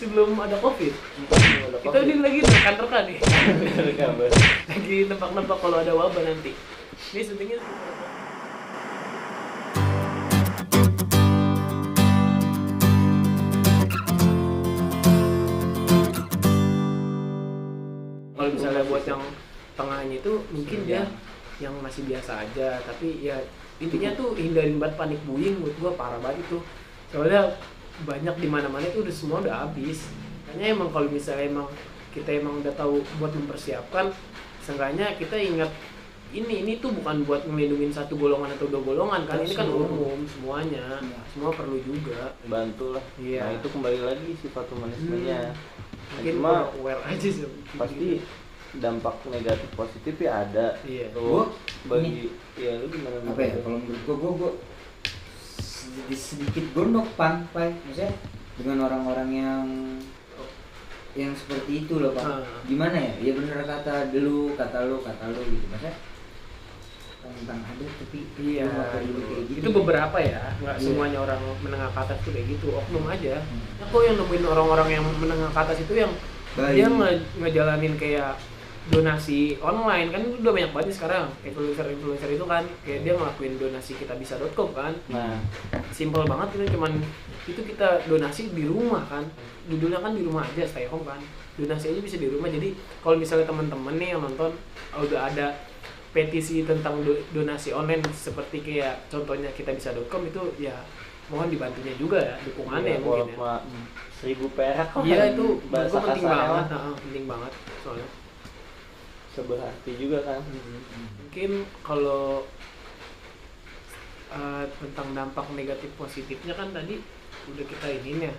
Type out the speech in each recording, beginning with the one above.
sebelum ada covid. Kita ini lagi rekan-rekan nih. Lagi nebak-nebak kalau ada wabah nanti. Ini syutingnya kalau misalnya buat yang tengahnya itu mungkin dia yang masih biasa aja, tapi ya intinya tuh hindarin banget panik buying. Menurut gua parah banget itu, soalnya banyak di mana-mana itu udah semua udah habis. Makanya emang kalau misalnya emang kita emang udah tahu buat mempersiapkan, seenggaknya kita ingat ini tuh bukan buat ngelindungin satu golongan atau dua golongan kan, ini kan umum semuanya, semua perlu juga bantu lah. Iya. Nah itu kembali lagi sifat humanismenya. Mungkin Cuma aware aja sih pasti dampak negatif positif ya ada. Iya. Tuh bagi ya lu gimana? Apa ya, kalau menurut gua sedikit gondok Pai, maksudnya dengan orang-orang yang seperti itu loh Pak. Gimana ya? Ya bener kata lu gitu, maksudnya tentang ada tapi iya kayak gitu. Itu beberapa ya, nggak semuanya orang menengah ke atas tuh kayak gitu, oknum aja. Aku yang nemuin orang-orang yang menengah ke atas itu yang dia ngejalanin kayak donasi online kan, udah banyak banget sekarang influencer itu kan, kayak dia ngelakuin donasi kitabisa.com kan. Nah, simple banget itu, cuman itu kita donasi di rumah kan, judulnya kan di rumah aja, stay home kan, donasi aja bisa di rumah. Jadi kalau misalnya teman-teman nih yang nonton udah ada petisi tentang donasi online seperti kayak contohnya kitabisa.com itu ya mohon dibantunya juga ya, dukungannya mungkin ya. 1000 perak kan. Iya itu bahasa penting kasarnya banget, penting banget soalnya. Seberarti juga kan. Mungkin kalau tentang dampak negatif positifnya kan tadi udah kita iniin ya,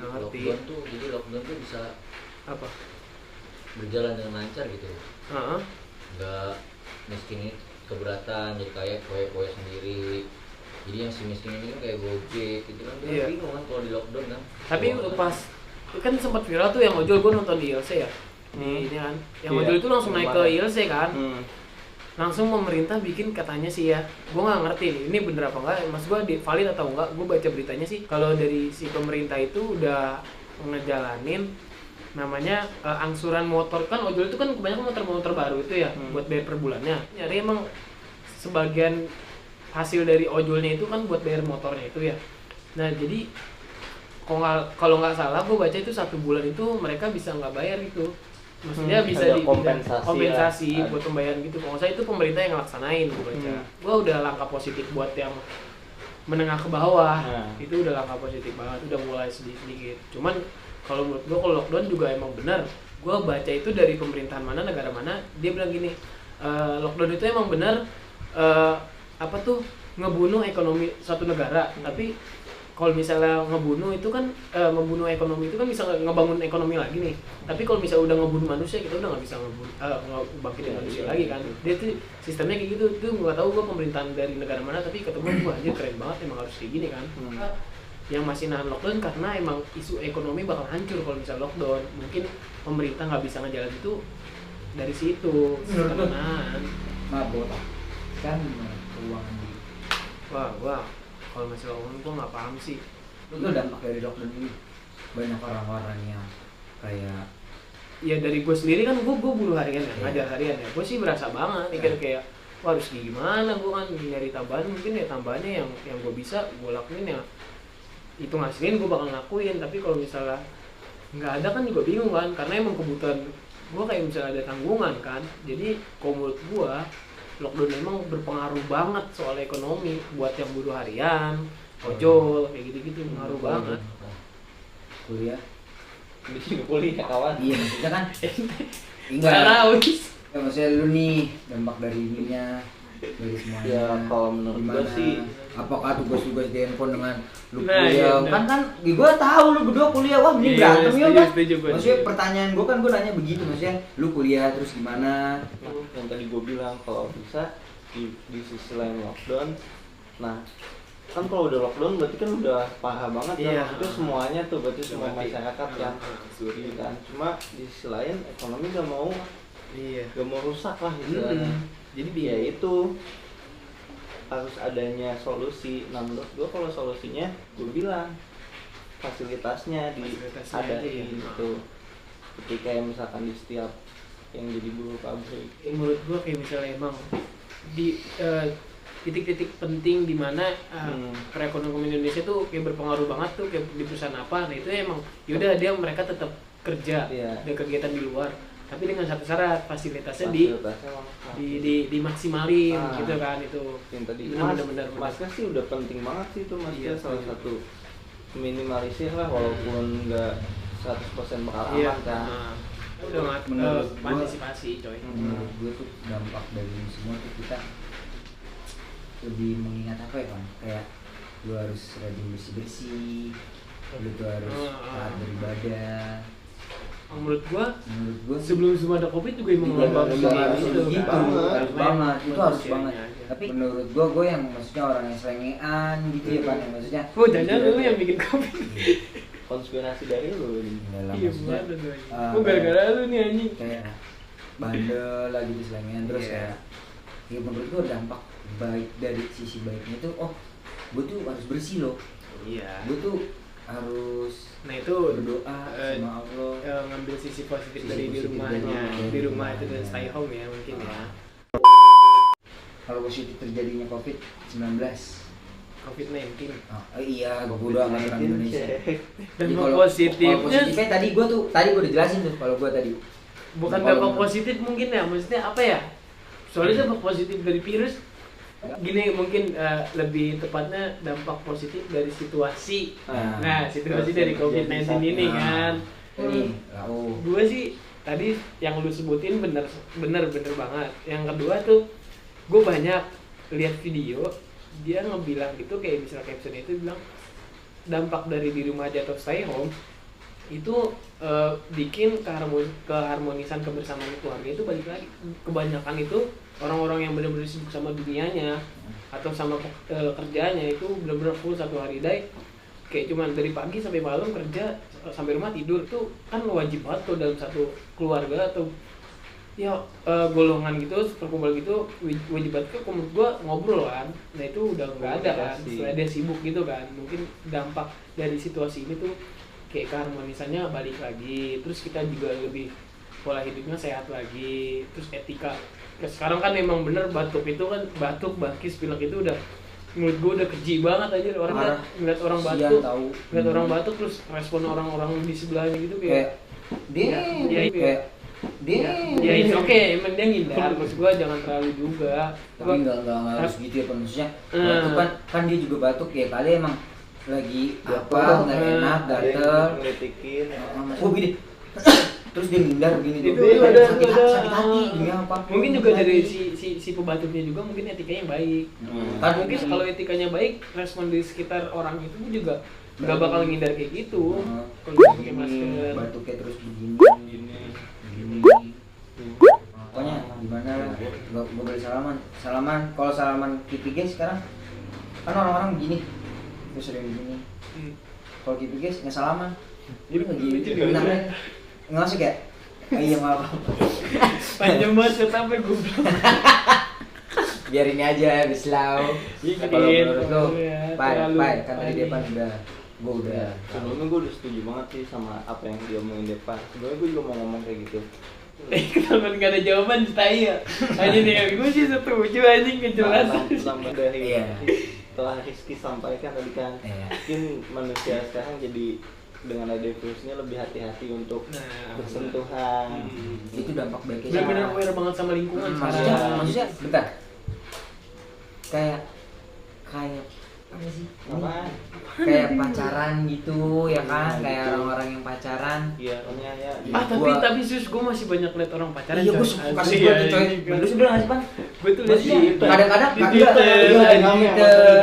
nggak ngerti. Jadi lockdown tuh bisa Apa? berjalan dengan lancar gitu. Nggak miskin keberatan, jadi kayak poya-poya sendiri. Jadi yang si miskin ini kan kayak Gojek gitu kan, dia bingung kan kalau di lockdown kan. Tapi pas kan sempat viral tuh yang ojol, gue nonton di ILC ya. Ini kan, yang ojol itu langsung naik ke ILC kan. Langsung pemerintah bikin katanya sih ya, gue nggak ngerti nih, ini bener apa enggak, mas gue valid atau enggak. Gue baca beritanya sih, kalau dari si pemerintah itu udah ngejalanin namanya angsuran motor kan. Ojol itu kan kebanyakan motor-motor baru itu ya, buat bayar per bulannya. Jadi emang sebagian hasil dari ojolnya itu kan buat bayar motornya itu ya. Nah jadi kalau nggak salah gue baca itu 1 bulan itu mereka bisa nggak bayar gitu, maksudnya bisa di kompensasi buat pembayaran gitu. Kalau saya itu pemerintah yang ngelaksanain gue baca. Gue udah langkah positif buat yang menengah ke bawah. Itu udah langkah positif banget, udah mulai sedikit. Cuman kalau menurut gue kalau lockdown juga emang benar. Gue baca itu dari pemerintahan mana, negara mana, dia bilang gini, lockdown itu emang benar ngebunuh ekonomi suatu negara. Tapi kalau misalnya ngebunuh itu kan membunuh ekonomi itu kan bisa ngebangun ekonomi lagi nih. Tapi kalau misalnya udah ngebunuh manusia, kita udah nggak bisa ngebangkitin manusia lagi kan. Dia tuh sistemnya kayak gitu. Tuh nggak tahu gue pemerintahan dari negara mana, tapi ketemu gue aja keren banget, emang harus kayak gini kan. Yang masih nahan lockdown karena emang isu ekonomi bakal hancur kalau misalnya lockdown. Mungkin pemerintah nggak bisa ngejalan itu dari situ. Nahan. Mabot kan keuangan di. Wah, kalau masih lockdown gue nggak paham sih. Itu dampak dari lockdown ini banyak orang-orang yang kayak ya dari gue sendiri kan, gue buruh harian ya, ngajar harian ya. Gue sih berasa banget mikir kayak wah harus gimana, gue kan nyari tambahan. Mungkin ya tambahannya yang gue bisa gue lakuin ya itu ngasilin, gue bakal lakuin. Tapi kalau misalnya nggak ada kan juga bingung kan, karena emang kebutuhan gue kayak misalnya ada tanggungan kan. Jadi kalau menurut gue lockdown emang berpengaruh banget soal ekonomi buat yang buruh harian, ojol kayak gitu-gitu, pengaruh banget. Kuliah Di sini kuliah kawan. iya maksudnya kan Enggak tahu. ya maksudnya lu nih dampak dari ininya, dari semuanya. Ya kalau menurut gue sih, apakah tugas-tugas di handphone dengan lu Nah, kuliah? iya, kan gue tahu lu berdua kuliah, wah ini Iya, berantem ya setuju, kan? setuju, Maksudnya pertanyaan gue kan gue nanya begitu, maksudnya lu kuliah terus gimana? yang tadi gue bilang kalau bisa di sisi lain lockdown. Nah kan kalau udah lockdown berarti kan udah parah banget kan, maksudnya semuanya tuh berarti semua masyarakat yang suri kan. Cuma di sisi lain ekonomi gak mau rusak lah istilahnya. Jadi ya itu harus adanya solusi. Nah menurut gue kalau solusinya gue bilang fasilitasnya ada aja, gitu. Ketika yang misalkan di setiap yang jadi buruh pabrik. Menurut gua kayak misalnya emang di titik-titik penting di mana perekonomian Indonesia tuh kayak berpengaruh banget tuh kayak di perusahaan apa, nah itu emang yaudah mereka tetap kerja dan kegiatan di luar, tapi dengan satu syarat fasilitasnya dimaksimalin gitu kan. Itu yang tadi benar-benar Masnya sih udah penting banget sih itu Mas. Salah satu minimalisir lah walaupun nggak 100% bakal aman kan. Udah antisipasi coy. Menurut gue tuh dampak dari ini semua tuh kita lebih mengingat apa ya kan, kayak lu harus rajin bersih-bersih, lu tuh harus taat beribadah. Menurut gua sebelum ada Covid juga emang harus banget, itu harus banget. Tapi menurut gua yang maksudnya orang yang selengean gitu ya kan, maksudnya jangan lu yang bikin Covid. Konspirasi dari lu ini. Iya benar. Gara-gara lu nih anjing. Kayak bandel lagi di selengean terus kayak ya menurut gua dampak baik dari sisi baiknya itu gua tuh harus bersih loh. Iya. Gua tuh harus itu berdoa sama Allah, ngambil sisi positif dari di rumahnya, di rumah itu dan stay home ya mungkin ya. Kalau positif terjadinya COVID-19. Iya, gue udah nggak orang Indonesia. Dan kalau positifnya tadi gue udah jelasin tuh kalau gue tadi. Bukan dampak positif mungkin ya, maksudnya apa ya? Soalnya dampak positif dari virus gini mungkin lebih tepatnya dampak positif dari situasi. Situasi dari COVID-19 ini kan. Gue sih tadi yang lu sebutin bener banget. Yang kedua tuh gue banyak lihat video dia ngebilang gitu, kayak misalnya caption itu bilang dampak dari di rumah aja atau stay home itu bikin keharmonisan kebersamaan keluarga itu balik lagi. Kebanyakan itu orang-orang yang benar-benar sibuk sama dunianya atau sama kerjanya itu benar-benar full satu hari kayak cuman dari pagi sampai malam kerja sampai rumah tidur. Tuh kan wajib banget tuh dalam satu keluarga atau ya golongan gitu, perkumpulan gitu wajib banget kan menurut gua ngobrol kan. Nah itu udah nggak ada kan, setelah dia sibuk gitu kan. Mungkin dampak dari situasi ini tuh kayak keharmonisannya balik lagi, terus kita juga lebih pola hidupnya sehat lagi, terus etika. Sekarang kan emang bener batuk itu kan, batuk, bakis, pilek itu udah menurut gue udah keji banget aja orang ngeliat orang batuk, terus respon orang-orang di sebelahnya gitu kayak dia it's okay, emang dia ngindar. Maksud gue jangan terlalu juga. Tapi nggak harus gitu ya maksudnya. Batuk kan dia juga batuk ya kali emang lagi apa nggak enak, gatel, ngelitikin. Gini. Terus dia ngindar begini itu tuh. Sakit hati gini apa. Mungkin juga dari si pebatuknya juga mungkin etikanya baik. Kan mungkin kalau etikanya baik, respon di sekitar orang itu juga nggak bakal ngindar kayak gitu. Kalau pakai masker, batuknya terus begini. Pokoknya gimana nggak boleh salaman. Kalau salaman kipi guys sekarang kan orang-orang begini terus sering begini. Kalau kipi guys nggak salaman jadi benarnya nggak masuk ya. Iya maaf panjang banget sampai gue biar ini aja bislau. Kalau menurut lo Pai kan tadi Depan udah sebelumnya gue udah setuju banget sih sama apa yang dia omongin Depan. Sebenarnya gue juga mau ngomong kayak gitu. Kenapa nggak ada jawaban saya aja nih, gue sih setuju anjing kejelasan. Sampai dari setelah Rizky sampaikan tadi kan mungkin manusia sekarang jadi dengan ada virusnya lebih hati-hati untuk bersentuhan. Itu dampak baiknya. Benar-benar aware banget sama lingkungan. Maksudnya bentar. Kayak apa sih? Kayak pacaran gitu ya kan, kayak orang-orang yang pacaran. Iya, ya. Tapi sus gue masih banyak liat orang pacaran. Iya, gue suka kasih gue tuh coy. Lu sebelah nggak sih Pan? Gue tuh liat kadang-kadang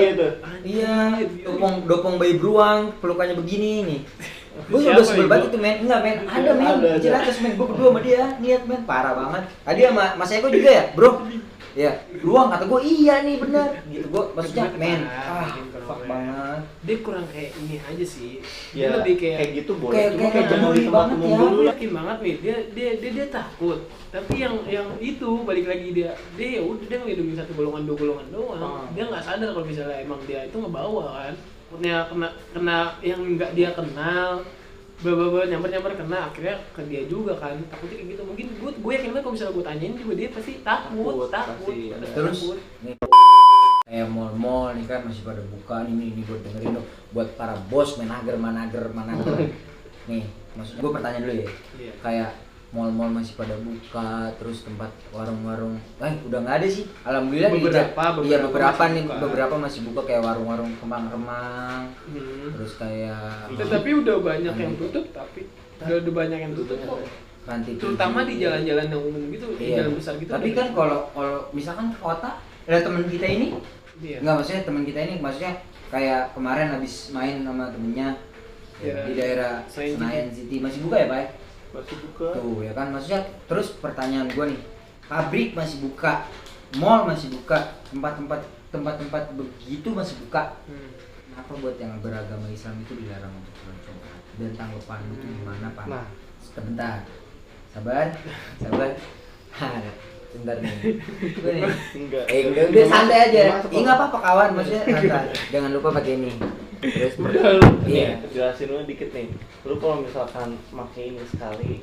gitu. Iya, dopong bayi beruang, pelukannya begini nih. Gue udah sebel banget itu men. Enggak men, ada men. Jelas men, gue berdua sama dia, niat men, parah banget. Tadi sama Mas Eko juga ya, bro. Ya, beruang kata gue iya nih benar. Gitu gue maksudnya men. Fuck banget. Dia kurang kayak ini aja sih. Dia lebih kayak gitu boleh. Cuma kayak jangan di tempat umum dulu. Yakin banget nih, dia takut. Tapi yang itu balik lagi dia udah dia ngelindungi satu golongan, dua golongan doang. Dia nggak sadar kalau misalnya emang dia itu ngebawa kan takutnya kena yang nggak dia kenal, nyamper kena akhirnya ke dia juga kan, takutnya kayak gitu. Mungkin gue yakin banget kalau misalnya gue tanyain juga dia pasti takut. Terus nih, kayak mall nih kan masih pada buka, ini gue dengerin dong buat para bos manager nih, maksud gue pertanyaan dulu ya. Kayak mall masih pada buka, terus tempat warung-warung udah nggak ada sih, alhamdulillah. Beberapa masih buka, kayak warung-warung kemang-kemang, terus kayak tapi udah banyak yang tutup, udah banyak yang tutup kok, terutama di jalan-jalan yang umum gitu, jalan besar gitu. Tapi kan kalau misalkan ke kota ada teman kita ini, nggak, maksudnya teman kita ini, maksudnya kayak kemarin habis main sama temennya di daerah Senayan City, masih buka ya Pak? Masih buka tuh ya kan, maksudnya. Terus pertanyaan gue nih, pabrik masih buka, mall masih buka, tempat-tempat begitu masih buka, kenapa buat yang beragama Islam itu dilarang untuk sholat? Dan tanggapan itu gimana Pak? Nah, sebentar, sabar sebentar nih. enggak Udah santai aja. Nggak apa-apa kawan, maksudnya santai. Jangan lupa pakai ini. Terus iya, jelasin dulu dikit nih. Lu kalau misalkan pakai ini sekali,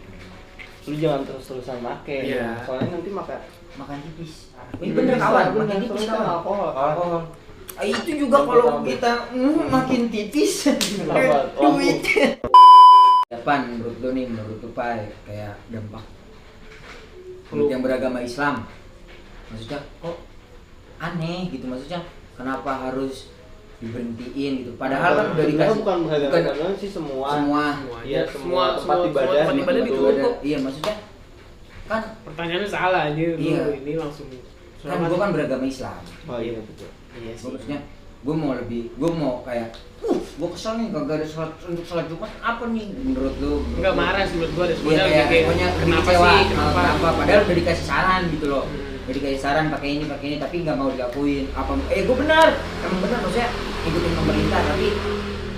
lu jangan terus-terusan pakai. Soalnya nanti makan tipis. Ini bener kawan, makan tipis kawan. Alkohol. Itu juga kalau kita makin tipis duit. Depan menurut lu Pak, kayak dampak menurut yang beragama Islam, maksudnya kok aneh gitu, maksudnya kenapa harus diberhentiin gitu, padahal kan udah dikasih. Bukan beragama sih, semua tempat ibadah ditutup. Iya, maksudnya kan pertanyaannya salah aja. Ini langsung kan gue kan beragama Islam. Oh iya betul. Iya sih. Maksudnya gue mau kayak gue kesel nih kagak ada sholat Jumat, apa nih menurut lu? Enggak marah sih menurut gue, ada sebenarnya kayak kenapa padahal udah dikasih saran gitu loh. Udah dikasih saran pakai ini tapi nggak mau dilakuin. Gue benar, emang benar, maksudnya ikutin pemerintah, tapi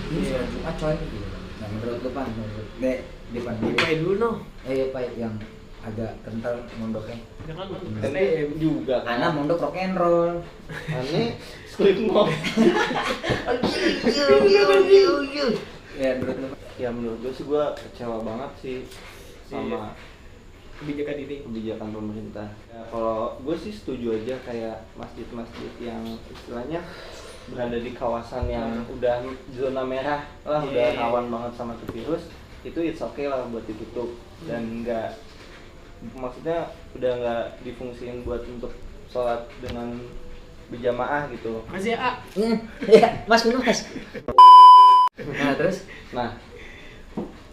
ini sholat Jumat coy gitu. Nah menurut lu Pan, depan dulu noh. Pak yang agak kental mondoknya. Jangan juga kan. Ana mondok rock and roll. Aneh Slipknot. Ya menurut gue sih, gue kecewa banget sih sama kebijakan pemerintah. Ya, kalau gue sih setuju aja, kayak masjid-masjid yang istilahnya berada di kawasan yang udah zona merah lah, udah rawan banget sama tuh virus, itu it's okay lah buat ditutup, dan maksudnya udah nggak difungsiin buat untuk sholat dengan berjamaah gitu. Masih ya? Iya, Mas minum Mas. Nah terus?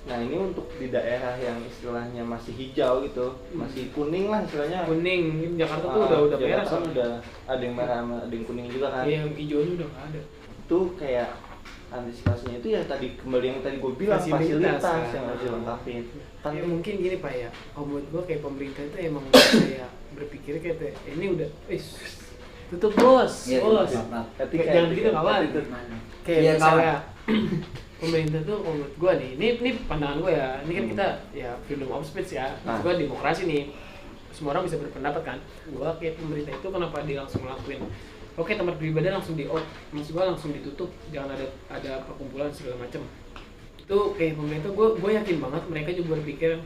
Nah ini untuk di daerah yang istilahnya masih hijau gitu, masih kuning lah istilahnya. Kuning, Jakarta tuh udah merah kan, udah ada yang merah sama ada yang kuning juga kan. Iya, yang hijaunya udah nggak ada. Itu kayak antisipasinya itu ya kembali yang tadi gue bilang, fasilitas yang harus dilengkapin. Kan mungkin gini Pak ya, kalau menurut gue kayak pemerintah itu emang kayak berpikir kayak ini udah tutup bos. Jangan begitu kawan. Kayak misalnya pemerintah tuh menurut gue nih, ini pandangan gue ya, ini kan kita ya freedom of speech ya, maksud gue demokrasi nih, semua orang bisa berpendapat kan. Gue kayak pemerintah itu kenapa dia langsung ngelakuin, oke tempat beribadah langsung di-out, maksud gue langsung ditutup, jangan ada perkumpulan segala macam. Itu kayak pemerintah, gue yakin banget mereka juga berpikir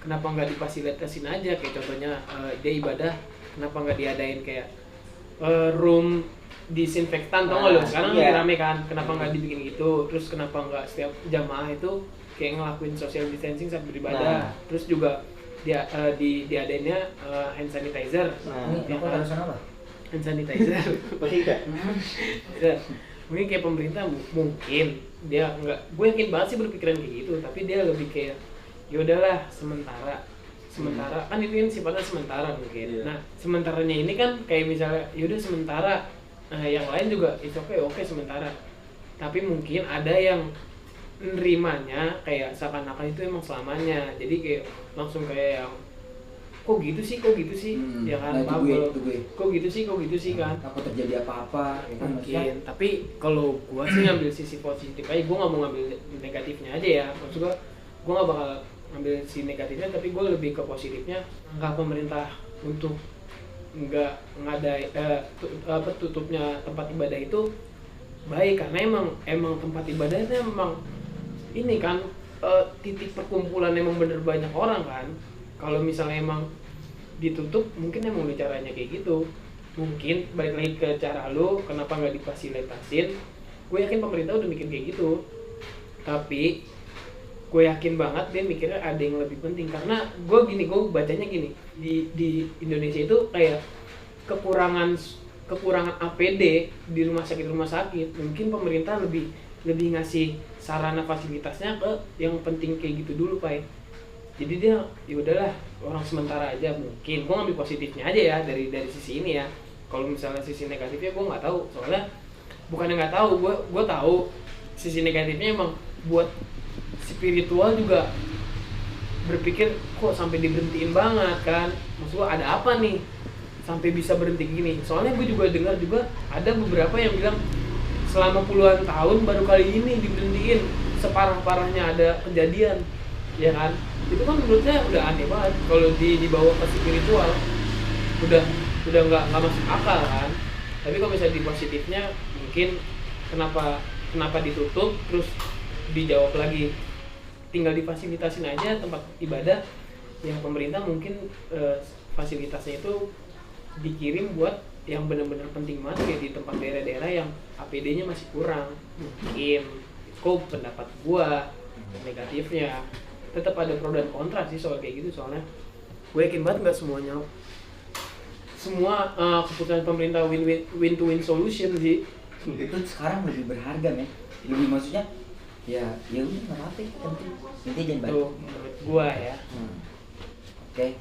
kenapa nggak difasilitasin aja, kayak contohnya dia ibadah, kenapa nggak diadain kayak room disinfektan, tau nggak lo? Sekarang lagi rame kan, kenapa nggak dibikin gitu? Terus kenapa nggak setiap jamaah itu kayak ngelakuin social distancing saat beribadah? Terus juga dia diadainnya hand sanitizer. Ini alasan apa? Hand sanitizer. Mungkin kayak pemerintah mungkin dia nggak, gue yakin banget sih berpikiran kayak gitu, tapi dia lebih kayak yaudahlah sementara kan itu kan sifatnya sementara mungkin. Nah sementaranya ini kan kayak misalnya yaudah sementara, yang lain juga itu oke sementara, tapi mungkin ada yang nerimanya kayak seakan-akan itu emang selamanya, jadi kayak langsung kayak yang kok gitu sih ya kan, kok gitu sih kan, takut terjadi apa-apa ya kan, mungkin. Tapi kalau gua sih ngambil sisi positif aja, gua nggak mau ngambil negatifnya aja ya, maksud gua nggak bakal ngambil si negatifnya, tapi gua lebih ke positifnya. Nggak pemerintah untuk nggak ada tutupnya tempat ibadah itu baik karena emang tempat ibadahnya emang ini kan titik perkumpulan emang bener banyak orang kan. Kalau misalnya emang ditutup mungkin emang udah caranya kayak gitu. Mungkin balik lagi ke cara lu kenapa nggak difasilitasin. Gue yakin pemerintah udah mikir kayak gitu, tapi gue yakin banget dia mikirnya ada yang lebih penting. Karena gue bacanya gini, di Indonesia itu kayak kekurangan APD di rumah sakit. Mungkin pemerintah lebih ngasih sarana fasilitasnya ke yang penting kayak gitu dulu, Pak. Jadi dia ya udahlah orang sementara aja. Mungkin gue ngambil positifnya aja ya dari sisi ini ya. Kalau misalnya sisi negatifnya gue nggak tahu, soalnya bukannya nggak tahu, gue tahu sisi negatifnya emang buat spiritual juga berpikir kok sampai diberhentiin banget kan. Maksud gue ada apa nih sampai bisa berhenti gini. Soalnya gue juga dengar juga ada beberapa yang bilang selama puluhan tahun baru kali ini diberhentiin, separah-parahnya ada kejadian, ya kan? Itu kan menurut saya udah aneh banget kalau dibawa ke spiritual, udah nggak masuk akal kan. Tapi kalau misalnya di positifnya mungkin kenapa ditutup terus dijawab lagi tinggal difasilitasin aja tempat ibadah yang pemerintah mungkin fasilitasnya itu dikirim buat yang benar-benar penting banget kayak di tempat daerah-daerah yang APD-nya masih kurang. Mungkin kok pendapat gua negatifnya tetap ada pro dan kontra sih soal kayak gitu. Soalnya gue yakin banget nggak semua keputusan pemerintah win to win solution sih. Itu sekarang lebih berharga men, lebih maksudnya ya udah nggak apa-apa nanti jangan banyak. Menurut gua ya. Oke.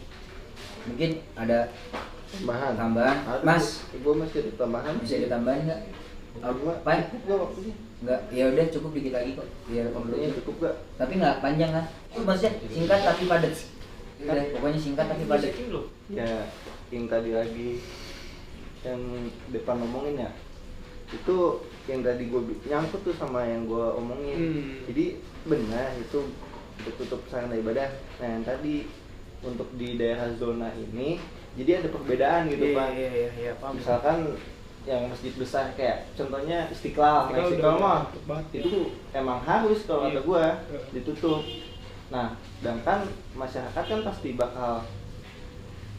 Mungkin ada tambahan Mas, gue masih ada tambahan. bisa ditambahin nggak? Pak? Cukup gak waktunya? Nggak, ya udah cukup dikit lagi kok biar Waktunya cukup gak? tapi nggak panjang kan? Itu maksudnya singkat tapi padat. Udah, pokoknya singkat tapi padat. Ya yang tadi lagi yang depan ngomongin ya, itu yang tadi gue nyangkut tuh sama yang gue omongin. Jadi benar itu untuk tutup sarana ibadah. Nah yang tadi untuk di daerah zona ini jadi ada perbedaan gitu Pak. Iya, paham. Misalkan yang masjid besar kayak contohnya Istiqlal mah itu emang harus kalau kata gue ditutup. Nah sedangkan masyarakat kan pasti bakal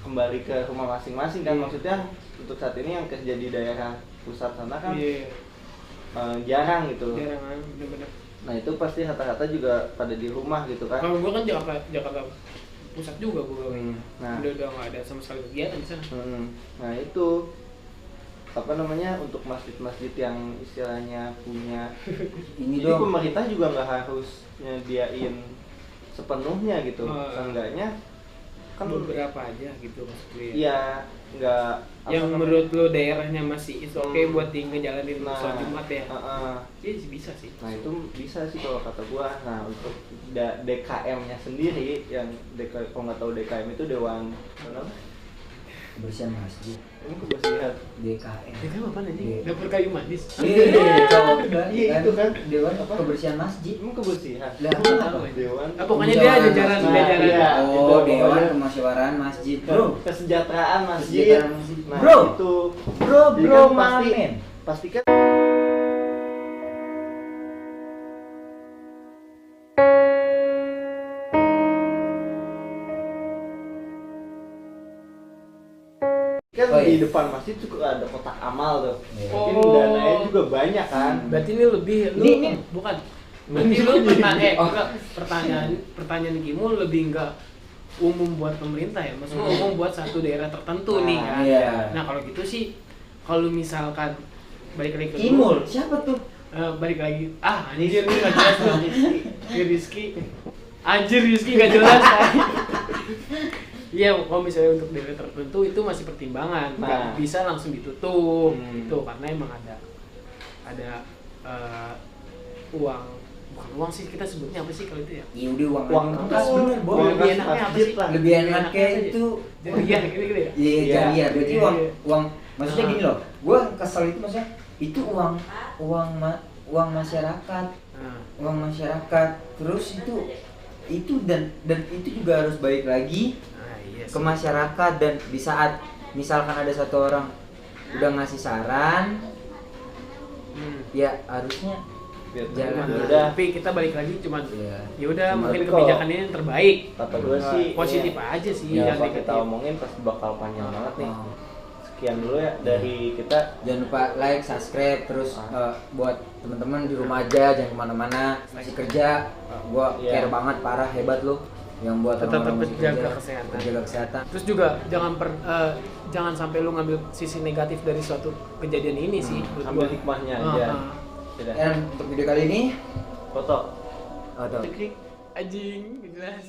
kembali ke rumah masing-masing kan. Maksudnya untuk saat ini yang kerja di daerah pusat sana kan jarang gitu. Jarang, bener-bener. Nah itu pasti rata-rata juga pada di rumah gitu kan. Kalau gua kan Jakarta pusat juga gua Nah udah nggak ada sama sekali kegiatan di sana. Nah itu apa namanya untuk masjid-masjid yang istilahnya punya ini jadi pemerintah juga nggak harus nyediain sepenuhnya gitu. Seenggaknya kan beberapa aja gitu maksudnya. Iya, nggak yang menurut lo daerahnya masih is oke buat ngejalanin sholat Jumat ya. Iya bisa sih. Nah itu bisa sih kalau kata gua. Nah untuk DKM-nya sendiri yang kalau nggak tahu DKM itu Dewan Kebersihan masjid. Emang kebersihan DKM. DKM apa nih? Dapur kayu manis. Iya itu kan Dewan kebersihan masjid. Emang kebersihan. Dewan. Pokoknya dia ada jalan. Oh, Dewan Kemusyawaratan Masjid. Bro, kesejahteraan masjid. Nah, bro, itu bro, pastikan di depan masjid juga ada kotak amal tuh. Mungkin dananya juga banyak kan. Berarti ini lebih bukan. Berarti lu pertanyaan Gimul lebih enggak umum buat pemerintah ya. Maksudnya umum buat satu daerah tertentu nih kan. Nah, kalau gitu sih kalau misalkan balik lagi ke Gimul, siapa tuh? Balik lagi. Anjir nih enggak jelas tuh. Rizky. Anjir Rizky enggak jelas. Iya, kalau misalnya untuk daerah tertentu itu masih pertimbangan, nggak bisa langsung ditutup gitu karena emang ada uang, bukan uang sih kita sebutnya apa sih kalau itu ya? Iya udah uang kas bener, lebih enaknya apa sih? Lebih enaknya itu jariah gitu ya? Iya jariah, berarti uang maksudnya gini loh, gue kesel itu maksudnya itu uang masyarakat, uang masyarakat, terus itu dan itu juga harus balik lagi ke masyarakat. Dan di saat misalkan ada satu orang udah ngasih saran ya harusnya jangan. Tapi kita balik lagi cuman ya udah mungkin kebijakan ini yang terbaik. Kata gue sih positif aja sih yang yang kita omongin pasti bakal panjang banget nih. Sekian dulu ya dari kita. Jangan lupa like, subscribe, terus buat teman-teman di rumah aja, jangan kemana-mana, masih kerja. Gua care banget, parah, hebat lu yang buat tetap orang-orang jaga kesehatan. Terus juga jangan sampai lu ngambil sisi negatif dari suatu kejadian ini sih. Ambil hikmahnya aja. Dan untuk video kali ini foto. Anjing, jelas.